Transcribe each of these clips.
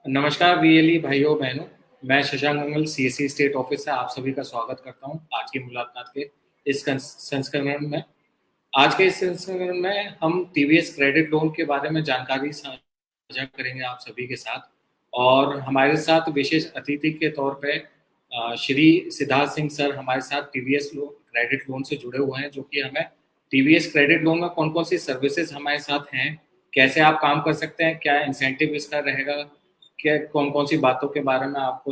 नमस्कार वीएलई भाइयों बहनों। मैं शशांक मंगल सीएससी स्टेट ऑफिस से आप सभी का स्वागत करता हूं आज की मुलाकात के इस संस्करण में। आज के इस संस्करण में हम टीवीएस क्रेडिट लोन के बारे में जानकारी साझा करेंगे आप सभी के साथ। और हमारे साथ विशेष अतिथि के तौर पे श्री सिद्धार्थ सिंह सर हमारे साथ टीवीएस क्रेडिट लोन से जुड़े हुए हैं, जो कि हमें टीवीएस क्रेडिट लोन में कौन कौन सी सर्विसेज हमारे साथ हैं, कैसे आप काम कर सकते हैं, क्या इंसेंटिव इसका रहेगा, क्या कौन कौन सी बातों के बारे में आपको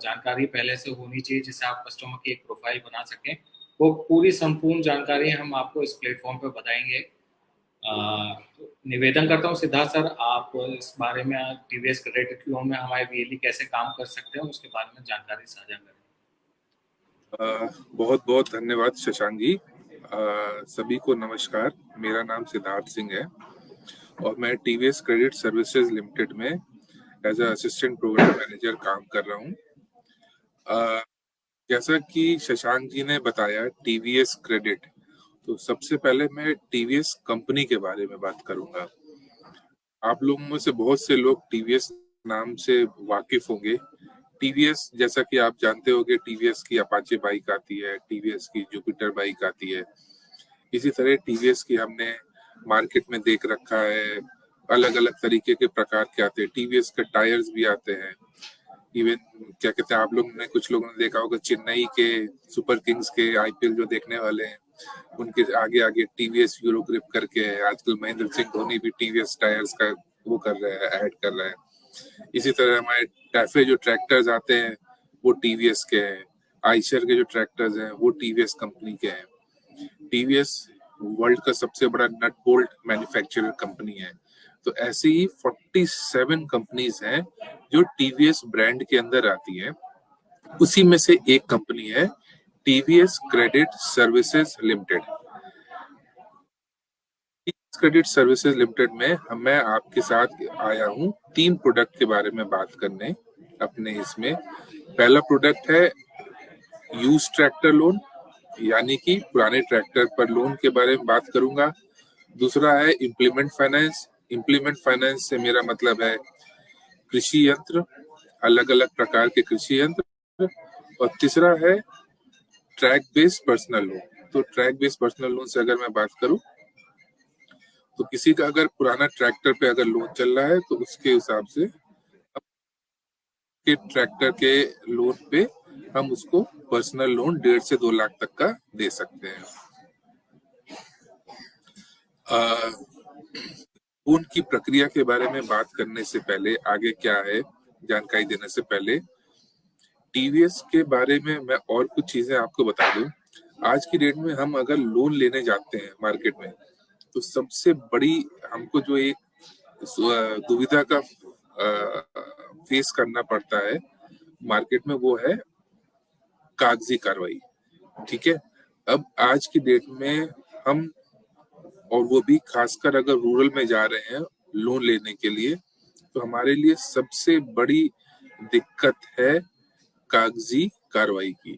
जानकारी पहले से होनी चाहिए जिससे आप कस्टमर की एक प्रोफाइल बना सकें। वो पूरी संपूर्ण जानकारी हम आपको इस प्लेटफॉर्म पे बताएंगे। निवेदन करता हूँ सिद्धार्थ सर, आप इस बारे में टीवीएस क्रेडिट लोन में हमारे वीएलई कैसे काम कर सकते हैं उसके बारे में जानकारी साझा करें। बहुत बहुत धन्यवाद शशांक जी। सभी को नमस्कार। मेरा नाम सिद्धार्थ सिंह है और मैं टीवीएस क्रेडिट सर्विसेज लिमिटेड में एज असिस्टेंट प्रोग्राम मैनेजर काम कर रहा हूँ। जैसा कि शशांक जी ने बताया टीवीएस क्रेडिट, तो सबसे पहले मैं टीवीएस कंपनी के बारे में बात करूंगा। आप लोगों में से बहुत से लोग टीवीएस नाम से वाकिफ होंगे। टीवीएस जैसा कि आप जानते होंगे, टीवीएस की अपाचे बाइक आती है, टीवीएस की जुपिटर बाइक आती है। इसी तरह टीवीएस की हमने मार्केट में देख रखा है, अलग अलग तरीके के प्रकार के आते हैं। टीवीएस के टायर्स भी आते हैं। इवन क्या कहते हैं, आप लोगों ने कुछ लोगों ने देखा होगा चेन्नई के सुपर किंग्स के आईपीएल जो देखने वाले हैं, उनके आगे आगे टीवीएस यूरो ग्रिप करके है। आजकल महेंद्र सिंह धोनी भी टीवीएस टायर्स का वो कर रहा है, ऐड कर रहा है। इसी तरह हमारे टैफे जो ट्रैक्टर्स आते हैं वो टीवीएस के हैं। आइशर के जो ट्रैक्टर्स हैं वो टीवीएस कंपनी के हैं। टीवीएस वर्ल्ड का सबसे बड़ा नट बोल्ट मैन्युफैक्चरर कंपनी है। तो ऐसी ही 47 कंपनीज हैं जो टीवीएस ब्रांड के अंदर आती हैं। उसी में से एक कंपनी है TVS credit services limited. Credit services limited में मैं आपके साथ आया हूँ 3 प्रोडक्ट के बारे में बात करने अपने इसमें। पहला प्रोडक्ट है यूज ट्रैक्टर लोन, यानी कि पुराने ट्रैक्टर पर लोन के बारे में बात करूंगा। दूसरा है इम्प्लीमेंट फाइनेंस। इम्प्लीमेंट फाइनेंस से मेरा मतलब है कृषि यंत्र, अलग अलग प्रकार के कृषि यंत्र। और तीसरा है ट्रैक बेस्ड पर्सनल लोन। तो ट्रैक बेस्ड पर्सनल लोन से अगर मैं बात करूं तो किसी का अगर पुराना ट्रैक्टर पे अगर लोन चल रहा है तो उसके हिसाब से के ट्रैक्टर के लोन पे हम उसको पर्सनल लोन 1.5 से 2 लाख तक का दे सकते हैं। लोन की प्रक्रिया के बारे में बात करने से पहले, आगे क्या है जानकारी देने से पहले, टीवीएस के बारे में मैं और कुछ चीजें आपको बता दूं। आज की डेट में हम अगर लोन लेने जाते हैं मार्केट में तो सबसे बड़ी हमको जो एक दुविधा का फेस करना पड़ता है मार्केट में, वो है कागजी कार्रवाई। ठीक है, अब आज की डेट में हम, और वो भी खासकर अगर रूरल में जा रहे हैं लोन लेने के लिए, तो हमारे लिए सबसे बड़ी दिक्कत है कागजी कार्रवाई की।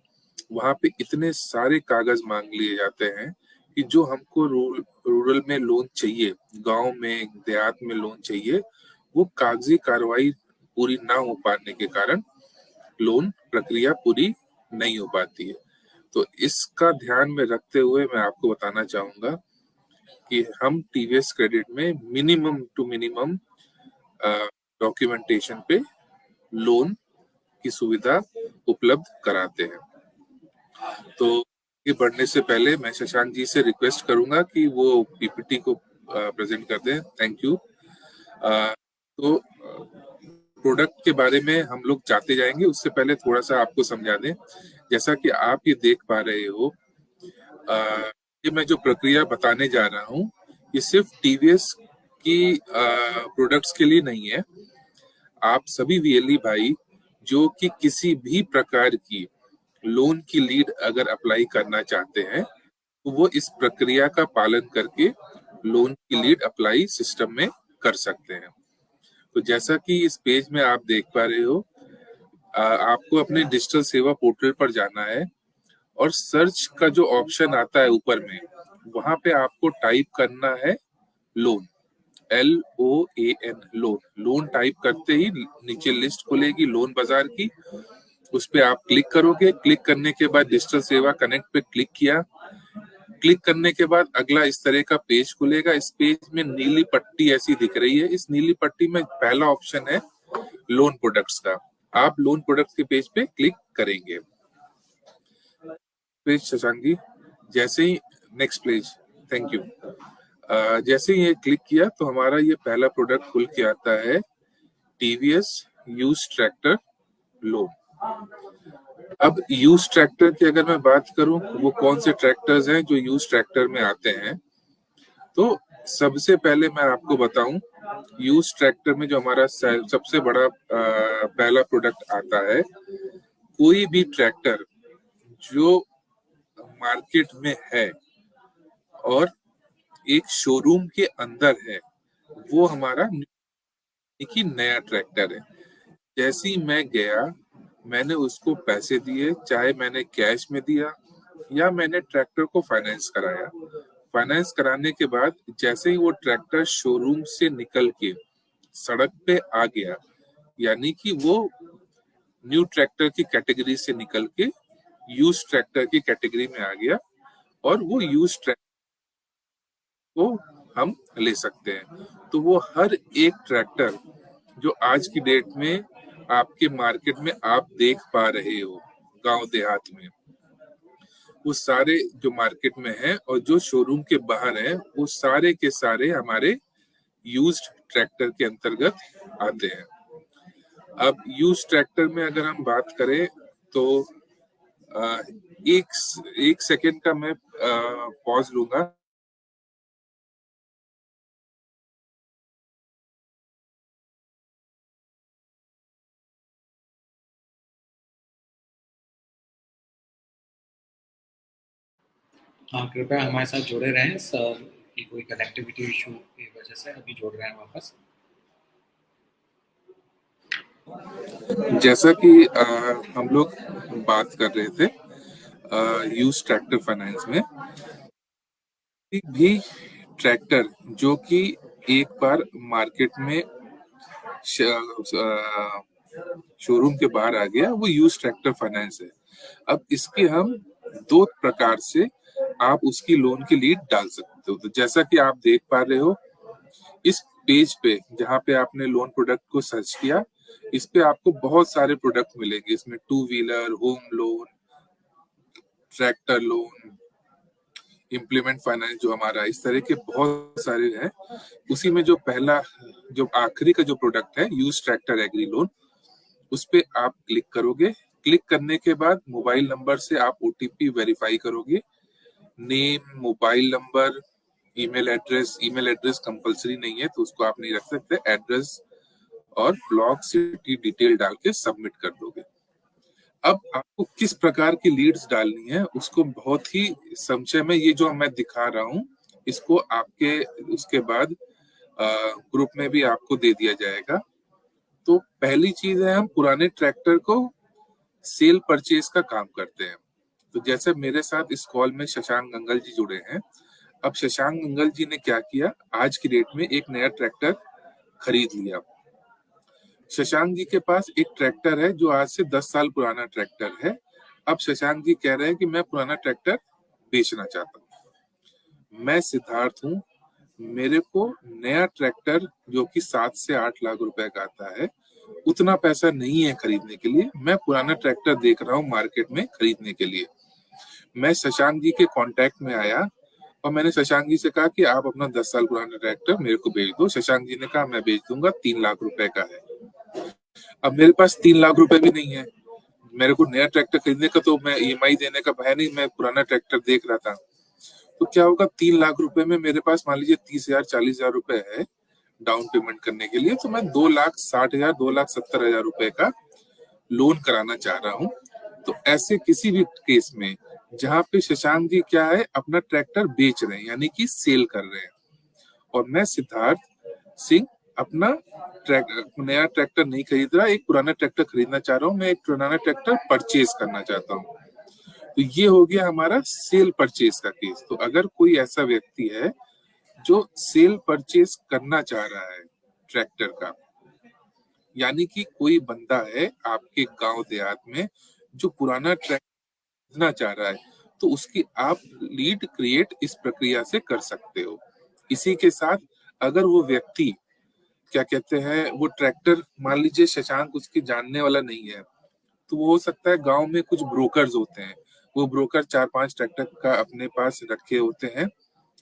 वहां पे इतने सारे कागज मांग लिए जाते हैं कि जो हमको रूरल में लोन चाहिए, गांव में देहात में लोन चाहिए, वो कागजी कार्रवाई पूरी ना हो पाने के कारण लोन प्रक्रिया पूरी नहीं हो पाती है। तो इसका ध्यान में रखते हुए मैं आपको बताना चाहूंगा कि हम टीवीएस क्रेडिट में मिनिमम टू मिनिमम डॉक्यूमेंटेशन पे लोन की सुविधा उपलब्ध कराते हैं। तो ये बढ़ने से पहले मैं शशांक जी से रिक्वेस्ट करूंगा कि वो पीपीटी को प्रेजेंट कर दें। Thank you. तो प्रोडक्ट के बारे में हम लोग जाते जाएंगे, उससे पहले थोड़ा सा आपको समझा दें। जैसा कि आप ये देख पा रहे हो, ये मैं जो प्रक्रिया बताने जा रहा हूँ ये सिर्फ टीवीएस की प्रोडक्ट्स के लिए नहीं है। आप सभी वीएलई भाई जो कि किसी भी प्रकार की लोन की लीड अगर अप्लाई करना चाहते हैं तो वो इस प्रक्रिया का पालन करके लोन की लीड अप्लाई सिस्टम में कर सकते हैं। तो जैसा कि इस पेज में आप देख पा रहे हो, आपको अपने डिजिटल सेवा पोर्टल पर जाना है और सर्च का जो ऑप्शन आता है ऊपर में, वहां पे आपको टाइप करना है loan, LOAN loan. Loan type करते ही नीचे लिस्ट खुलेगी लोन बाजार की, उस पे आप क्लिक करोगे। क्लिक करने के बाद डिजिटल सेवा कनेक्ट पे क्लिक किया। क्लिक करने के बाद अगला इस तरह का पेज खुलेगा। इस पेज में नीली पट्टी ऐसी दिख रही है। इस नीली पट्टी में पहला ऑप्शन है लोन प्रोडक्ट्स का। आप लोन प्रोडक्ट्स के पेज पे क्लिक करेंगे। पेज शशांक जी, जैसे ही नेक्स्ट पेज, थैंक यू। जैसे ही ये क्लिक किया तो हमारा ये पहला प्रोडक्ट खुल के आता है, टीवीएस यूज ट्रैक्टर लोन। अब यूज ट्रैक्टर की अगर मैं बात करूं, वो कौन से ट्रैक्टर्स हैं जो यूज ट्रैक्टर में आते हैं, तो सबसे पहले मैं आपको बताऊं, यूज ट्रैक्टर में जो हमारा सबसे बड़ा पहला प्रोडक्ट आता है, कोई भी ट्रैक्टर जो मार्केट में है और एक शोरूम के अंदर है, वो हमारा एक नया ट्रैक्टर है। जैसे ही मैं गया, मैंने उसको पैसे दिए, चाहे मैंने कैश में दिया या मैंने ट्रैक्टर को फाइनेंस कराया। फाइनेंस कराने के बाद जैसे ही वो ट्रैक्टर शोरूम से निकल के सड़क पे आ गया, यानी कि वो न्यू ट्रैक्टर की कैटेगरी से निकल के यूज ट्रैक्टर की कैटेगरी में आ गया, और वो यूज ट्रैक्टर को हम ले सकते हैं। तो वो हर एक ट्रैक्टर जो आज की डेट में आपके मार्केट में आप देख पा रहे हो गांव देहात में, वो सारे जो मार्केट में है और जो शोरूम के बाहर है, वो सारे के सारे हमारे यूज्ड ट्रैक्टर के अंतर्गत आते हैं। अब यूज ट्रैक्टर में अगर हम बात करें तो एक सेकेंड का मैं पॉज लूंगा। हाँ, कृपया हमारे साथ जुड़े रहें। सर की कोई कनेक्टिविटी इशू की वजह से अभी जुड़ रहे हैं वापस। जैसा कि हम लोग बात कर रहे थे यूज ट्रैक्टर फाइनेंस में, एक भी ट्रैक्टर जो कि एक बार मार्केट में शोरूम के बाहर आ गया, वो यूज ट्रैक्टर फाइनेंस है। अब इसके हम दो प्रकार से आप उसकी लोन की लीड डाल सकते हो। तो जैसा कि आप देख पा रहे हो इस पेज पे, जहाँ पे आपने लोन प्रोडक्ट को सर्च किया, इस पे आपको बहुत सारे प्रोडक्ट मिलेंगे। इसमें 2 wheeler, home loan, tractor loan, implement finance जो हमारा, इस तरह के बहुत सारे हैं। उसी में जो पहला, जो आखिरी का जो प्रोडक्ट है, यूज ट्रैक्टर एग्री लोन, उस पे आप क्लिक करोगे। क्लिक करने के बाद मोबाइल नंबर से आप ओटीपी वेरीफाई करोगे। Name, mobile number, email address compulsory नहीं है तो उसको आप नहीं रख सकते। एड्रेस और ब्लॉक सिटी डिटेल डाल के सबमिट कर दोगे। अब आपको किस प्रकार की लीड्स डालनी है उसको बहुत ही संक्षेप में, ये जो मैं दिखा रहा हूँ, इसको आपके उसके बाद ग्रुप में भी आपको दे दिया जाएगा। तो पहली चीज है, हम पुराने ट्रैक्टर को सेल परचेज का काम करते हैं। तो जैसे मेरे साथ इस कॉल में शशांक गंगल जी जुड़े हैं। अब शशांक गंगल जी ने क्या किया, आज की डेट में एक नया ट्रैक्टर खरीद लिया। शशांक जी के पास एक ट्रैक्टर है जो आज से 10 साल पुराना ट्रैक्टर है। अब शशांक जी कह रहे हैं कि मैं पुराना ट्रैक्टर बेचना चाहता हूँ। मैं सिद्धार्थ हूँ, मेरे को नया ट्रैक्टर जो कि 7 से 8 लाख रुपए का आता है, उतना पैसा नहीं है खरीदने के लिए। मैं पुराना ट्रैक्टर देख रहा हूँ मार्केट में खरीदने के लिए। मैं शशांक जी के कांटेक्ट में आया और मैंने शशांक जी से कहा कि आप अपना 10 साल पुराना ट्रैक्टर मेरे को बेच दो। शशांक जी ने कहा मैं बेच दूंगा, 3 लाख रुपए का है। अब मेरे पास 3 लाख रुपए भी नहीं है। मेरे को नया ट्रैक्टर खरीदने का तो मैं ईएमआई देने का है नहीं, मैं पुराना ट्रैक्टर देख रहा था। तो क्या होगा, 3 लाख रुपए में मेरे पास मान लीजिए 30,000 40,000 रुपए है डाउन पेमेंट करने के लिए, तो मैं 2,60,000 2,70,000 रुपए का लोन कराना चाह रहा हूँ। तो ऐसे किसी भी केस में जहाँ पे शशांक जी क्या है, अपना ट्रैक्टर बेच रहे हैं, यानी कि सेल कर रहे हैं, और मैं सिद्धार्थ सिंह अपना नया ट्रैक्टर नहीं खरीद रहा, एक पुराना ट्रैक्टर खरीदना चाह रहा हूँ। मैं एक पुराना ट्रैक्टर परचेज करना चाहता हूँ। तो ये हो गया हमारा सेल परचेज का केस। तो अगर कोई ऐसा व्यक्ति है जो सेल परचेज करना चाह रहा है ट्रैक्टर का, यानी कि कोई बंदा है आपके गांव देहात में जो पुराना ट्रैक्टर खरीदना चाह रहा है, तो उसकी आप लीड क्रिएट इस प्रक्रिया से कर सकते हो। इसी के साथ अगर वो व्यक्ति क्या कहते हैं वो ट्रैक्टर, मान लीजिए शशांक उसकी जानने वाला नहीं है, तो वो हो सकता है गांव में कुछ ब्रोकर्स होते हैं, वो ब्रोकर 4-5 ट्रैक्टर का अपने पास रखे होते हैं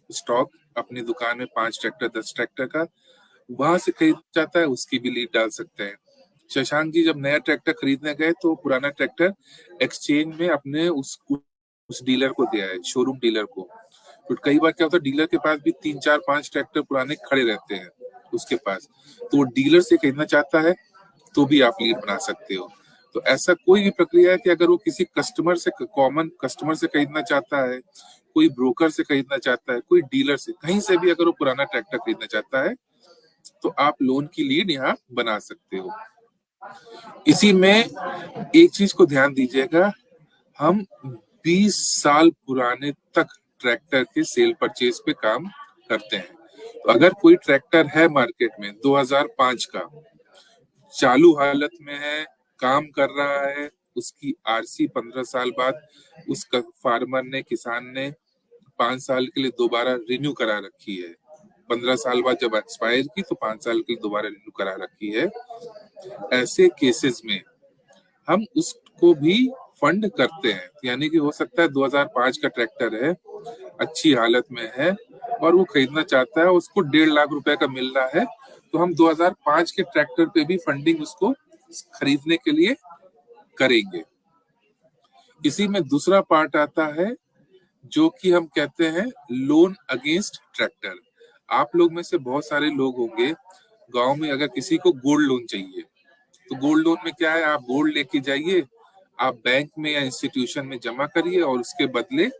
स्टॉक, अपनी दुकान में 5 ट्रैक्टर 10 ट्रैक्टर का, वहां से खरीद जाता है, उसकी भी लीड डाल सकते हैं। शशांक जी जब नया ट्रैक्टर खरीदने गए तो पुराना ट्रैक्टर एक्सचेंज में अपने उस डीलर को दिया है, शोरूम डीलर को। तो कई बार क्या होता है डीलर के पास भी 3-4-5 ट्रैक्टर पुराने खड़े रहते हैं उसके पास, तो वो डीलर से खरीदना चाहता है तो भी आप लीड बना सकते हो। तो ऐसा कोई भी प्रक्रिया है कि अगर वो किसी कस्टमर से, कॉमन कस्टमर से खरीदना चाहता है, कोई ब्रोकर से खरीदना चाहता है, कोई डीलर से, कहीं से भी अगर वो पुराना ट्रैक्टर खरीदना चाहता है तो आप लोन की लीड यहाँ बना सकते हो। इसी में एक चीज को ध्यान दीजिएगा, हम 20 साल पुराने तक ट्रैक्टर के सेल परचेज पे काम करते हैं। तो अगर कोई ट्रैक्टर है मार्केट में 2005 का, चालू हालत में है, काम कर रहा है, उसकी आरसी 15 साल बाद उस फार्मर ने, किसान ने 5 साल के लिए दोबारा रिन्यू करा रखी है, 15 साल बाद जब एक्सपायर की तो 5 साल के लिए दोबारा रिन्यू करा रखी है, ऐसे केसेस में हम उसको भी फंड करते हैं। यानी कि हो सकता है 2005 का ट्रैक्टर है, अच्छी हालत में है और वो खरीदना चाहता है, उसको 1.5 लाख रुपए का मिल रहा है, तो हम 2005 के ट्रैक्टर पे भी फंडिंग उसको खरीदने के लिए करेंगे। इसी में दूसरा पार्ट आता है जो कि हम कहते हैं लोन अगेंस्ट ट्रैक्टर। आप लोग में से बहुत सारे लोग होंगे गांव में, अगर किसी को गोल्ड लोन चाहिए तो गोल्ड लोन में क्या है, आप गोल्ड लेके जाइए, आप बैंक में या इंस्टीट्यूशन में जमा करिए और उसके बदले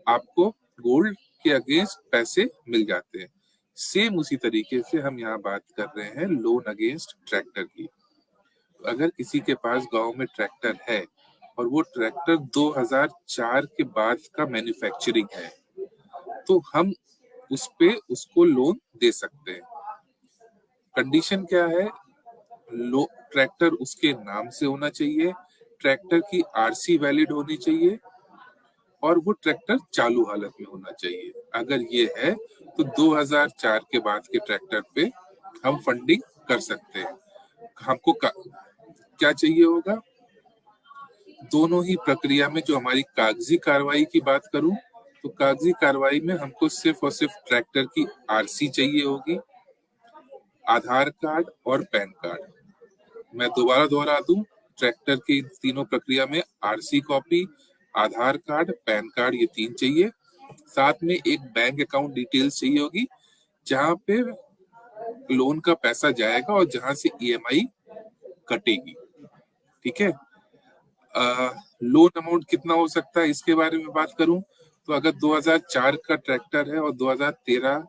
आपको गोल्ड के अगेंस्ट पैसे मिल जाते हैं। सेम उसी तरीके से हम यहाँ बात कर रहे हैं लोन अगेंस्ट ट्रैक्टर की। अगर किसी के पास गांव में ट्रैक्टर है और वो ट्रैक्टर 2004 के बाद का मैन्युफैक्चरिंग है, तो हम उस पे उसको लोन दे सकते हैं। कंडीशन क्या है, ट्रैक्टर उसके नाम से होना चाहिए, ट्रैक्टर की आरसी वैलिड होनी चाहिए और वो ट्रैक्टर चालू हालत में होना चाहिए। अगर ये है तो 2004 के बाद के ट्रैक्टर पे हम फंडिंग कर सकते हैं। हमको क्या चाहिए होगा, दोनों ही प्रक्रिया में जो हमारी कागजी कार्रवाई की बात करूं तो कागजी कार्रवाई में हमको सिर्फ और सिर्फ ट्रैक्टर की आरसी चाहिए होगी, आधार कार्ड और पैन कार्ड। मैं दोबारा दोहरा दूं, ट्रैक्टर की तीनों प्रक्रिया में आरसी कॉपी, आधार कार्ड, पैन कार्ड, ये 3 चाहिए। साथ में एक बैंक अकाउंट डिटेल्स चाहिए होगी जहां पे लोन का पैसा जाएगा और जहां से ईएमआई कटेगी। ठीक है, लोन अमाउंट कितना हो सकता है इसके बारे में बात करूं तो अगर 2004 का ट्रैक्टर है और 2013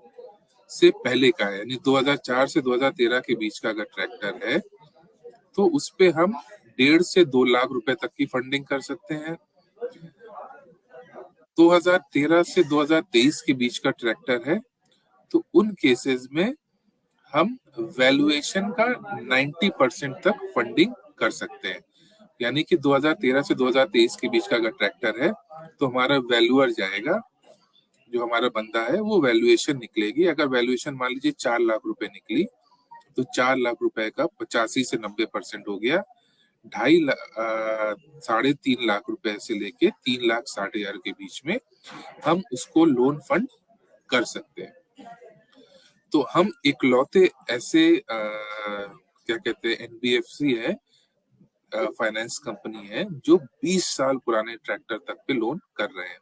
से पहले का है, यानी 2004 से 2013 के बीच का अगर ट्रैक्टर है तो उस पे हम 1.5 से 2 लाख रुपए तक की फंडिंग कर सकते हैं। 2013 से 2023 के बीच का ट्रैक्टर है तो उन केसेस में हम वैल्यूएशन का 90% तक फंडिंग कर सकते हैं। यानी कि 2013 से 2023 के बीच का अगर ट्रैक्टर है तो हमारा वैल्यूअर जाएगा, जो हमारा बंदा है वो वैल्यूएशन निकलेगी। अगर वैल्यूएशन मान लीजिए 4 लाख रुपए निकली तो 4 लाख रुपए का 85 से 90% हो गया, 3.5 लाख रुपए से लेके 3,60,000 के बीच में हम उसको लोन फंड कर सकते हैं। तो हम इकलौते ऐसे क्या कहते हैं एनबीएफसी है, फाइनेंस कंपनी है जो 20 साल पुराने ट्रैक्टर तक पे लोन कर रहे हैं।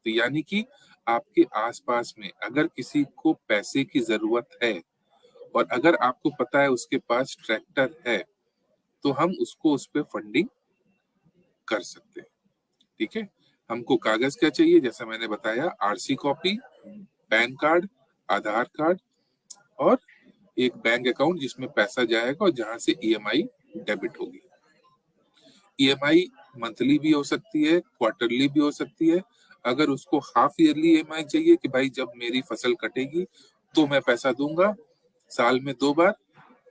तो यानी कि आपके आसपास में अगर किसी को पैसे की जरूरत है और अगर आपको पता है उसके पास ट्रैक्टर है तो हम उसको उस पे फंडिंग कर सकते हैं। ठीक है, हमको कागज क्या चाहिए, जैसा मैंने बताया, आरसी कॉपी, पैन कार्ड, आधार कार्ड और एक बैंक अकाउंट जिसमें पैसा जाएगा और जहां से ईएमआई डेबिट होगी। ईएमआई मंथली भी हो सकती है, क्वार्टरली भी हो सकती है। अगर उसको हाफ ईयरली ईएमआई चाहिए कि भाई जब मेरी फसल कटेगी तो मैं पैसा दूंगा साल में 2 बार,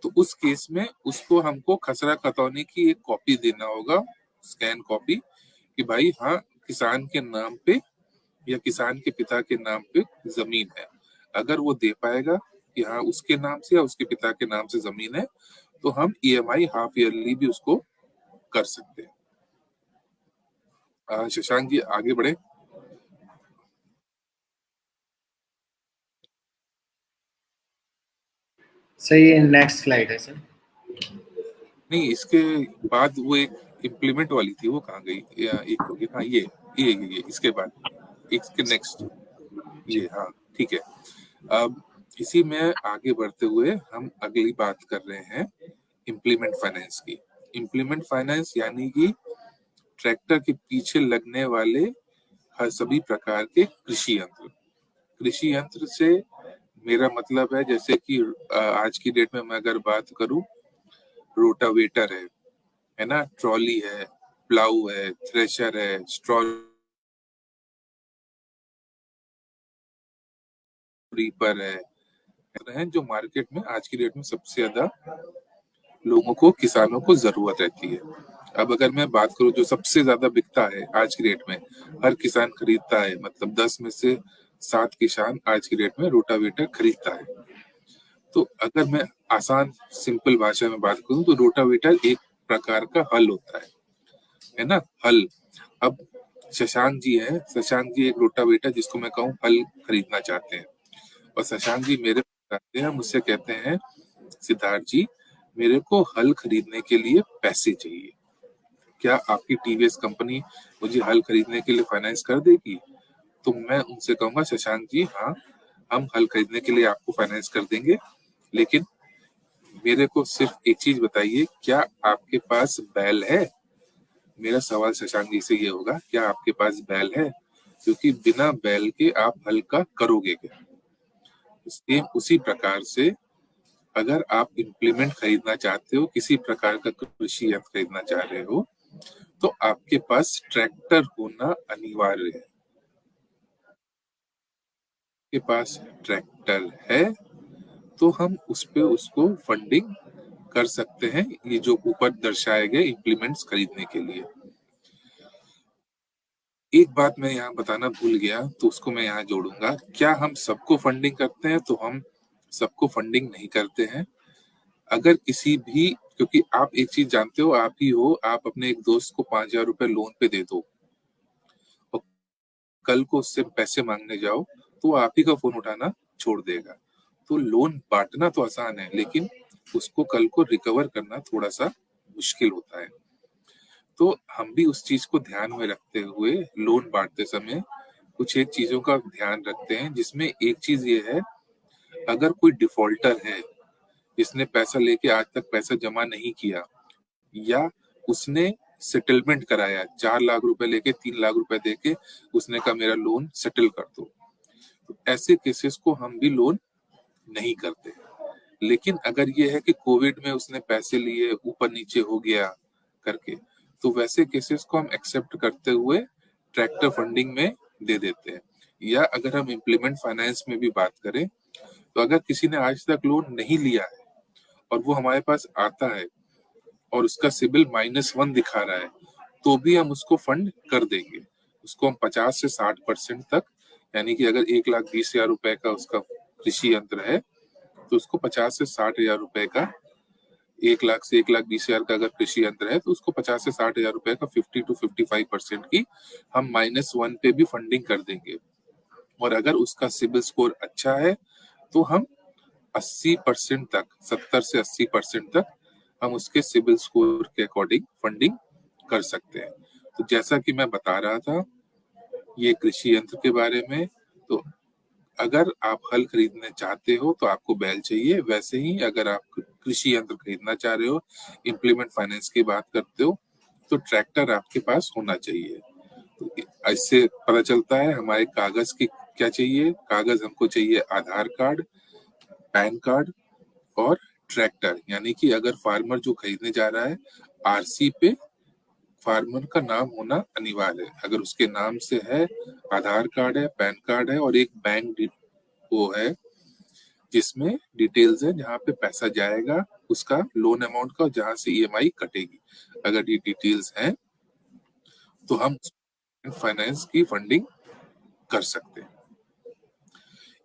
तो उस केस में उसको हमको खसरा खतौनी की एक कॉपी देना होगा, स्कैन कॉपी, कि भाई हाँ किसान के नाम पे या किसान के पिता के नाम पे जमीन है। अगर वो दे पाएगा कि हाँ उसके नाम से या उसके पिता के नाम से जमीन है, तो हम ईएमआई हाफ ईयरली भी उसको कर सकते हैं। शशांक जी आगे बढ़े। सही है, नेक्स्ट स्लाइड है सर। नहीं, इसके बाद वो एक इम्प्लीमेंट वाली थी, वो कहाँ गई? या एक होगी, हाँ ये इसके बाद इसके नेक्स्ट ये, हाँ ठीक है। अब इसी में आगे बढ़ते हुए हम अगली बात कर रहे हैं इम्प्लीमेंट फाइनेंस की। इम्प्लीमेंट फाइनेंस यानी कि ट्रैक्टर के पीछे लगने वाले हर सभी प्रकार के कृषि यंत्र। कृषि यंत्र से मेरा मतलब है जैसे कि आज की डेट में मैं अगर बात करूं, रोटावेटर है ना, ट्रॉली है, प्लाऊ है, थ्रेशर है, स्ट्रॉ रीपर है जो मार्केट में आज की डेट में सबसे ज्यादा लोगों को, किसानों को जरूरत रहती है। अब अगर मैं बात करूं जो सबसे ज्यादा बिकता है आज की डेट में, हर किसान खरीदता है, मतलब 10 में से 7 किसान आज की डेट में रोटावेटर खरीदता है। तो अगर मैं आसान सिंपल भाषा में बात करूं तो रोटावेटर एक प्रकार का हल होता है ना, हल। अब शशांक जी है, शशांक जी एक रोटावेटर जिसको मैं कहूँ हल खरीदना चाहते हैं, और शशांक जी मेरे पास आते हैं, मुझसे कहते हैं सिद्धार्थ जी मेरे को हल खरीदने के लिए पैसे चाहिए, क्या आपकी टीवीएस कंपनी मुझे हल खरीदने के लिए फाइनेंस कर देगी? तो मैं उनसे कहूंगा शशांक जी हाँ, हम हल खरीदने के लिए आपको फाइनेंस कर देंगे, लेकिन मेरे को सिर्फ एक चीज बताइए, क्या आपके पास बैल है? मेरा सवाल शशांक जी से ये होगा, क्या आपके पास बैल है? क्योंकि बिना बैल के आप हल का करोगे क्या? सेम उसी प्रकार से अगर आप इम्प्लीमेंट खरीदना चाहते हो, किसी प्रकार का कृषि यंत्र खरीदना चाह रहे हो, तो आपके पास ट्रैक्टर होना अनिवार्य है। के पास ट्रैक्टर है तो हम उस पे उसको फंडिंग कर सकते हैं, ये जो ऊपर दर्शाए गए इम्प्लीमेंट्स खरीदने के लिए। एक बात मैं यहाँ बताना भूल गया, तो उसको मैं यहाँ जोड़ूंगा। क्या हम सबको फंडिंग करते हैं? तो हम सबको फंडिंग नहीं करते हैं। अगर किसी भी, क्योंकि आप एक चीज जानते हो, आप ही हो, आप अपने एक दोस्त को 5,000 रुपए लोन पे दे दो और कल को उससे पैसे मांगने जाओ तो वो आप ही का फोन उठाना छोड़ देगा। तो लोन बांटना तो आसान है, लेकिन उसको कल को रिकवर करना थोड़ा सा मुश्किल होता है। तो हम भी उस चीज को ध्यान में रखते हुए लोन बांटते समय कुछ एक चीजों का ध्यान रखते हैं, जिसमें एक चीज ये है, अगर कोई डिफॉल्टर है जिसने पैसा लेके आज तक पैसा जमा नहीं किया, या उसने सेटलमेंट कराया, 4 लाख रुपए लेके 3 लाख रुपए देके उसने कहा मेरा लोन सेटल कर दो, तो ऐसे केसेस को हम भी लोन नहीं करते। लेकिन अगर ये है कि कोविड में उसने पैसे लिए, ऊपर नीचे हो गया करके, तो वैसे केसेस को हम एक्सेप्ट करते हुए ट्रैक्टर फंडिंग में दे देते हैं। या अगर हम इम्प्लीमेंट फाइनेंस में भी बात करें, तो अगर किसी ने आज तक लोन नहीं लिया है और वो हमारे पास आता है और उसका सिबिल -1 दिखा रहा है, तो भी हम उसको फंड कर देंगे। उसको हम 50 से 60% तक, यानी कि अगर 1,20,000 रुपए का उसका कृषि यंत्र है, तो उसको 50 से 60,000 रुपए का, 1 लाख से 1,20,000 का अगर कृषि यंत्र है, तो उसको 50 से 60,000 रुपए का 50 to 55% की हम -1 पे भी फंडिंग कर देंगे। और अगर उसका सिबिल स्कोर अच्छा है, तो हम 80% तक, 70 से 80% तक हम उसके सिबिल स्कोर के अकॉर्डिंग फंडिंग कर सकते हैं। तो जैसा कि मैं बता रहा था ये कृषि यंत्र के बारे में, तो अगर आप हल खरीदना चाहते हो तो आपको बैल चाहिए, वैसे ही अगर आप कृषि यंत्र खरीदना चाह रहे हो, इम्प्लीमेंट फाइनेंस की बात करते हो, तो ट्रैक्टर आपके पास होना चाहिए। तो इससे पता चलता है हमारे कागज की क्या चाहिए। कागज हमको चाहिए आधार कार्ड, पैन कार्ड और ट्रैक्टर, यानी कि अगर फार्मर जो खरीदने जा रहा है, आरसी पे फार्मर का नाम होना अनिवार्य है। अगर उसके नाम से है, आधार कार्ड है, पैन कार्ड है और एक बैंक वो है, जिसमें डिटेल्स है जहाँ पे पैसा जाएगा उसका लोन अमाउंट का, जहाँ से ईएमआई कटेगी। अगर ये डिटेल्स हैं तो हम फाइनेंस की फंडिंग कर सकते हैं।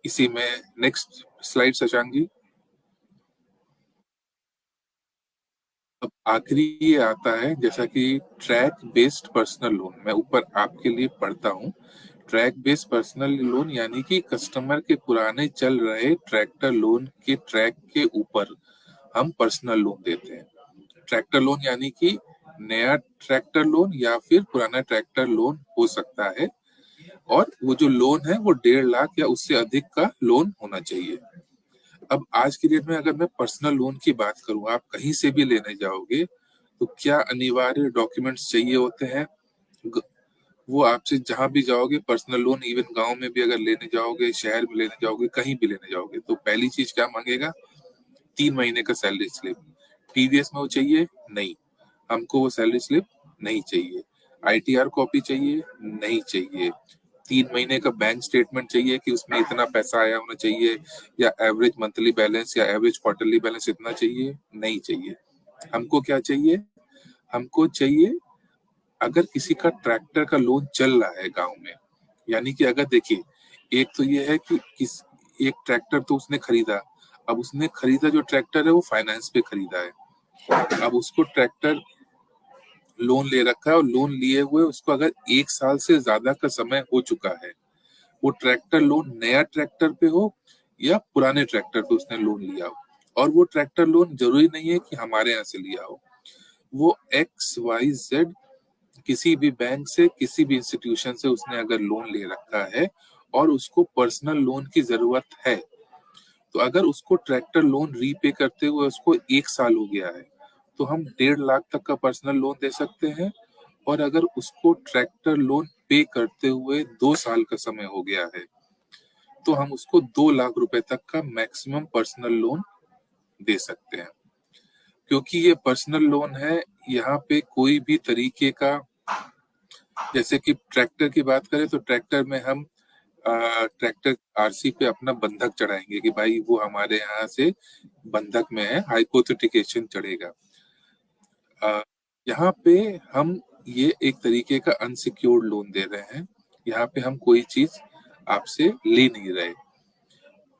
इसी में नेक्स्ट स्लाइड शशांक जी। अब आखिरी ये आता है जैसा कि ट्रैक बेस्ड पर्सनल लोन, मैं ऊपर आपके लिए पढ़ता हूँ। ट्रैक बेस्ड पर्सनल लोन यानी कि कस्टमर के पुराने चल रहे ट्रैक्टर लोन के ट्रैक के ऊपर हम पर्सनल लोन देते हैं। ट्रैक्टर लोन यानी कि नया ट्रैक्टर लोन या फिर पुराना ट्रैक्टर लोन हो सकता है, और वो जो लोन है वो 1.5 लाख या उससे अधिक का लोन होना चाहिए। अब आज की डेट में अगर मैं पर्सनल लोन की बात करूं, आप कहीं से भी लेने जाओगे तो क्या अनिवार्य डॉक्यूमेंट्स चाहिए होते हैं? वो आपसे जहां भी जाओगे पर्सनल लोन, इवन गांव में भी अगर लेने जाओगे, शहर में लेने जाओगे, कहीं भी लेने जाओगे, तो पहली चीज क्या मांगेगा? 3 महीने का सैलरी स्लिप। टीवीएस में वो चाहिए? नहीं, हमको वो सैलरी स्लिप नहीं चाहिए। आईटीआर कॉपी चाहिए? नहीं चाहिए। 3 महीने का बैंक स्टेटमेंट चाहिए कि उसमें इतना पैसा आया होना चाहिए, या एवरेज मंथली बैलेंस या एवरेज क्वार्टरली बैलेंस इतना चाहिए? नहीं चाहिए। हमको क्या चाहिए? हमको चाहिए अगर किसी का ट्रैक्टर का लोन चल रहा है गांव में, यानी कि अगर देखिए, एक तो ये है कि एक ट्रैक्टर तो उसने खरीदा, अब उसने खरीदा जो ट्रैक्टर है वो फाइनेंस पे खरीदा है, अब उसको ट्रैक्टर लोन ले रखा है, और लोन लिए हुए उसको अगर 1 साल से ज्यादा का समय हो चुका है, वो ट्रैक्टर लोन नया ट्रैक्टर पे हो या पुराने ट्रैक्टर पे उसने लोन लिया हो, और वो ट्रैक्टर लोन जरूरी नहीं है कि हमारे यहाँ से लिया हो, वो XYZ किसी भी बैंक से, किसी भी इंस्टीट्यूशन से उसने अगर लोन ले रखा है और उसको पर्सनल लोन की जरूरत है, तो अगर उसको ट्रैक्टर लोन रीपे करते हुए उसको 1 साल हो गया है, तो हम 1.5 लाख तक का पर्सनल लोन दे सकते हैं। और अगर उसको ट्रैक्टर लोन पे करते हुए 2 साल का समय हो गया है, तो हम उसको 2 लाख रुपए तक का मैक्सिमम पर्सनल लोन दे सकते हैं। क्योंकि ये पर्सनल लोन है, यहाँ पे कोई भी तरीके का, जैसे कि ट्रैक्टर की बात करें तो ट्रैक्टर में हम ट्रैक्टर आरसी पे अपना बंधक चढ़ाएंगे कि भाई वो हमारे यहाँ से बंधक में है, हाइपोथेटिकेशन चढ़ेगा। यहाँ पे हम ये एक तरीके का अनसिक्योर्ड लोन दे रहे हैं, यहाँ पे हम कोई चीज आपसे ले नहीं रहे।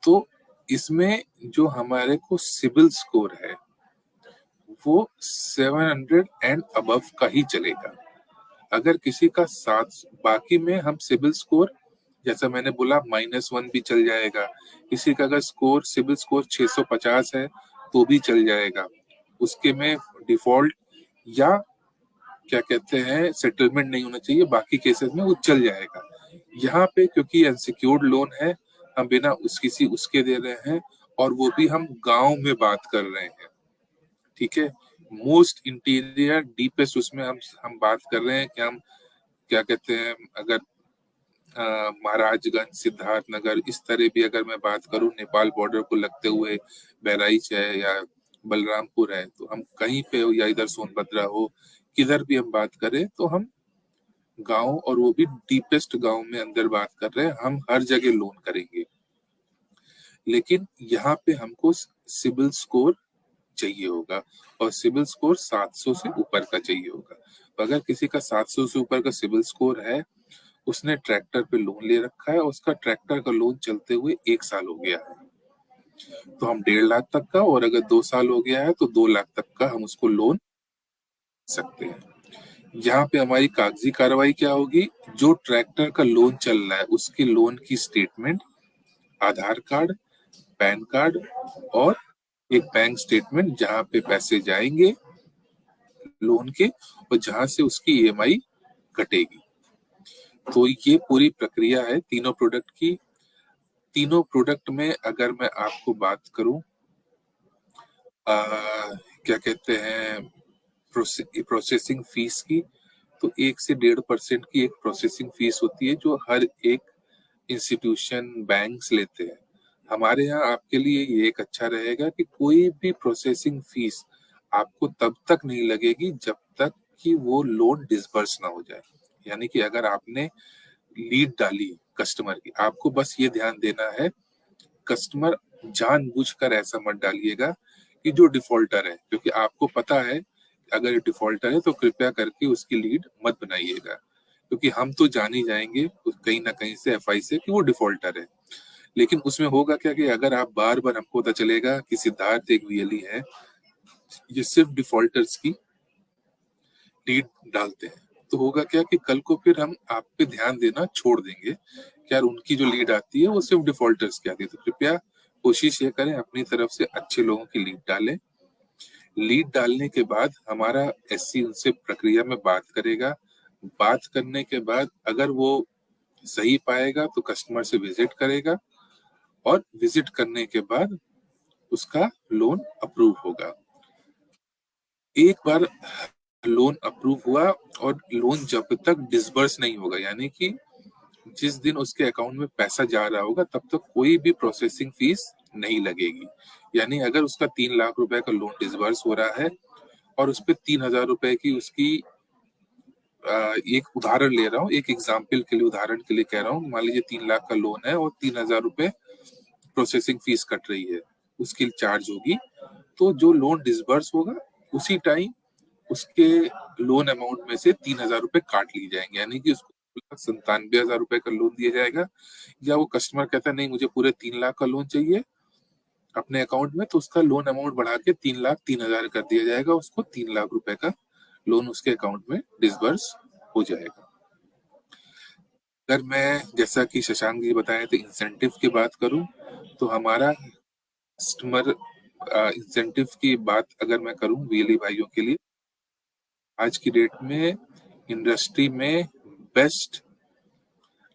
तो इसमें जो हमारे को सिबिल स्कोर है वो 700 एंड अबव का ही चलेगा। अगर किसी का 7, बाकी में हम सिबिल स्कोर, जैसा मैंने बोला, -1 भी चल जाएगा। किसी का अगर स्कोर सिबिल स्कोर 650 है तो भी चल जाएगा, उसके में डिफॉल्ट या क्या कहते हैं सेटलमेंट नहीं होना चाहिए, बाकी केसेस में वो चल जाएगा। यहाँ पे क्योंकि अनसिक्योर्ड लोन है, हम बिना किसी उसके दे रहे हैं, और वो भी हम गांव में बात कर रहे हैं, ठीक है। मोस्ट इंटीरियर डीपेस्ट उसमें हम बात कर रहे हैं कि हम क्या कहते हैं, अगर महाराजगंज, सिद्धार्थनगर, इस तरह भी अगर मैं बात करूं, नेपाल बॉर्डर को लगते हुए बहराइच है या बलरामपुर है, तो हम कहीं पे हो, या इधर सोनभद्रा हो, किधर भी हम बात करें तो हम गांव, और वो भी डीपेस्ट गांव में अंदर बात कर रहे हैं, हम हर जगह लोन करेंगे। लेकिन यहाँ पे हमको सिबिल स्कोर चाहिए होगा, और सिबिल स्कोर 700 से ऊपर का चाहिए होगा। तो अगर किसी का 700 से ऊपर का सिबिल स्कोर है, उसने ट्रैक्टर पे लोन ले रखा है, उसका ट्रैक्टर का लोन चलते हुए 1 साल हो गया है, तो हम 1.5 लाख तक का, और अगर 2 साल हो गया है तो 2 लाख तक का हम उसको लोन सकते हैं। यहाँ पे हमारी कागजी कार्रवाई क्या होगी? जो ट्रैक्टर का लोन चल रहा है उसकी लोन की स्टेटमेंट, आधार कार्ड, पैन कार्ड, और एक बैंक स्टेटमेंट जहाँ पे पैसे जाएंगे लोन के, और जहां से उसकी ईएमआई कटेगी। तो ये पूरी प्रक्रिया है तीनों प्रोडक्ट की। तीनों प्रोडक्ट में अगर मैं आपको बात करूं, क्या कहते हैं, प्रोसेसिंग फीस की, तो 1 से 1.5% की एक प्रोसेसिंग फीस होती है जो हर एक इंस्टीट्यूशन, बैंक्स लेते हैं। हमारे यहाँ आपके लिए ये एक अच्छा रहेगा कि कोई भी प्रोसेसिंग फीस आपको तब तक नहीं लगेगी जब तक कि वो लोन डिसबर्स ना हो जाए। यानी कि अगर आपने लीड डाली कस्टमर की, आपको बस ये ध्यान देना है, कस्टमर जानबूझकर ऐसा मत डालिएगा कि जो डिफॉल्टर है, क्योंकि आपको पता है अगर डिफॉल्टर है तो कृपया करके उसकी लीड मत बनाइएगा, क्योंकि हम तो जान ही जाएंगे कहीं ना कहीं से एफआई से कि वो डिफॉल्टर है। लेकिन उसमें होगा क्या कि अगर आप बार बार, हमको पता चलेगा कि सिद्धार्थ एक वीएलई है, ये सिर्फ डिफॉल्टर्स की लीड डालते हैं, तो होगा क्या कि कल को फिर हम आप पे ध्यान देना छोड़ देंगे कि यार उनकी जो लीड आती है वो सिर्फ डिफॉल्टर्स की आती है। तो कृपया कोशिश ये करें अपनी तरफ से अच्छे लोगों की लीड डालें। लीड डालने के बाद हमारा एससी उनसे प्रक्रिया में बात करेगा। बात करने के बाद अगर वो सही पाएगा तो कस्टमर से विजिट करेगा, और विजिट करने के बाद उसका लोन अप्रूव होगा। एक बार लोन अप्रूव हुआ और लोन जब तक डिसबर्स नहीं होगा, यानी कि जिस दिन उसके अकाउंट में पैसा जा रहा होगा तब तक कोई भी प्रोसेसिंग फीस नहीं लगेगी। यानी अगर उसका 3 लाख रुपए का लोन डिसबर्स हो रहा है और उस पर 3,000 रुपए की उसकी एक उदाहरण ले रहा हूँ, एक एग्जाम्पल के लिए, उदाहरण के लिए कह रहा हूँ, मान लीजिए 3 लाख का लोन है और 3,000 रुपए प्रोसेसिंग फीस कट रही है, उसकी चार्ज होगी। तो जो लोन डिसबर्स होगा उसी टाइम उसके लोन अमाउंट में से 3,000 रुपए काट लिए जाएंगे, यानी कि उसको 97,000 रुपए का लोन दिया जाएगा। या वो कस्टमर कहता है नहीं मुझे पूरे 3 लाख का लोन चाहिए अपने अकाउंट में, तो उसका लोन अमाउंट बढ़ा के 3,03,000 कर दिया जाएगा, उसको 3 लाख रुपए का लोन उसके अकाउंट में डिसबर्स हो जाएगा। अगर मैं, जैसा कि शशांक जी बताए थे, इंसेंटिव की बात करूं तो हमारा कस्टमर इंसेंटिव की बात अगर मैं करूं वीएलई भाइयों के लिए, आज की डेट में इंडस्ट्री में बेस्ट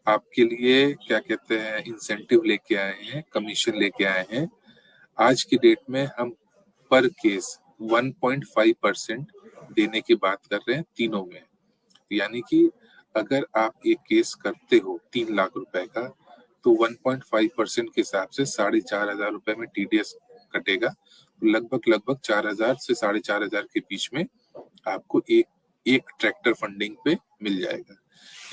आपके लिए क्या कहते हैं इंसेंटिव लेके आए हैं, कमीशन लेके आए हैं। आज की डेट में हम पर केस 1.5% देने की बात कर रहे हैं तीनों में। यानी कि अगर आप एक केस करते हो 3 लाख रुपए का, तो 1.5% के हिसाब से 4,500 रुपए में टीडीएस कटेगा, तो लगभग 4,000 से 4,500 के बीच में आपको एक ट्रैक्टर फंडिंग पे मिल जाएगा।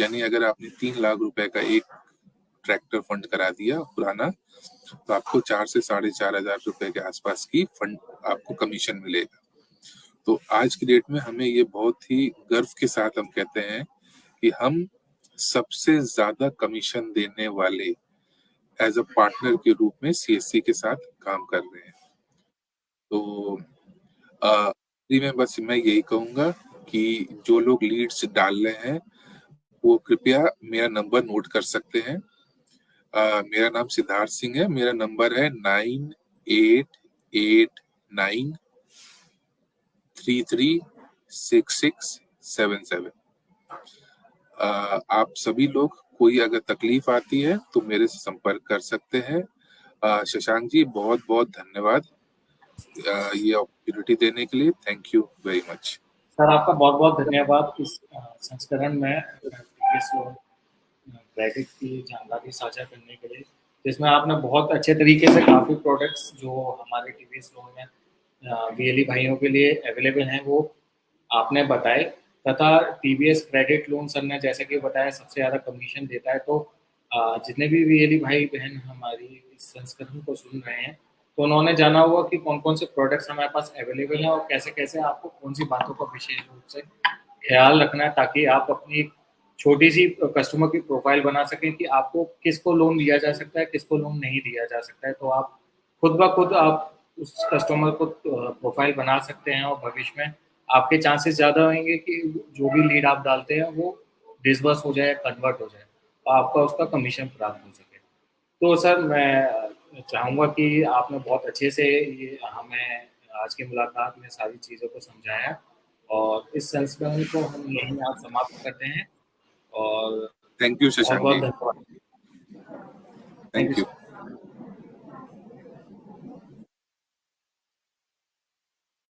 यानी अगर आपने 3 लाख रुपए का एक ट्रैक्टर फंड करा दिया पुराना, तो आपको 4 से 4,500 रुपए के आसपास की फंड आपको कमीशन मिलेगा। तो आज की डेट में हमें ये बहुत ही गर्व के साथ हम कहते हैं कि हम सबसे ज्यादा कमीशन देने वाले एज अ पार्टनर के रूप में सीएससी के साथ काम कर रहे हैं। तो में बस मैं यही कहूंगा कि जो लोग लीड्स डाल रहे हैं वो कृपया मेरा नंबर नोट कर सकते हैं। मेरा नाम सिद्धार्थ सिंह है, मेरा नंबर है 9889336677। आप सभी लोग, कोई अगर तकलीफ आती है तो मेरे से संपर्क कर सकते हैं। शशांक जी बहुत बहुत धन्यवाद ये अपॉर्चुनिटी देने के लिए। Thank you very much. Sir आपका बहुत बहुत धन्यवाद इस संस्करण में टीवीएस क्रेडिट की जानकारी साझा करने के लिए, जिसमें आपने बहुत अच्छे तरीके से काफ़ी प्रोडक्ट्स जो हमारे टीवीएस लोन में वीएलई भाइयों के लिए अवेलेबल हैं वो आपने बताए। तथा टीवीएस क्रेडिट लोन सर ने जैसे कि बताया सबसे ज़्यादा कमीशन देता है, तो जितने भी वीएलई भाई बहन हमारी इस संस्करण को सुन रहे हैं तो उन्होंने जाना होगा कि कौन कौन से प्रोडक्ट्स हमारे पास अवेलेबल हैं और कैसे कैसे आपको कौन सी बातों का विशेष रूप से ख्याल रखना है, ताकि आप अपनी छोटी सी कस्टमर की प्रोफाइल बना सकें कि आपको किसको लोन दिया जा सकता है, किसको लोन नहीं दिया जा सकता है। तो आप खुद ब खुद आप उस कस्टमर को प्रोफाइल बना सकते हैं और भविष्य में आपके चांसेस ज़्यादा होंगे कि जो भी लीड आप डालते हैं वो डिसबर्स हो जाए, कन्वर्ट हो जाए, तो आपका उसका कमीशन प्राप्त हो सके। तो सर मैं चाहूँगा कि आपने बहुत अच्छे से ये हमें आज की मुलाकात में सारी चीज़ों को समझाया, और इस संस्करण को हम यहीं आज समाप्त करते हैं। और थैंक यू बहुत शशांक बहुत जी, धन्यवाद। Thank thank you you. Sir.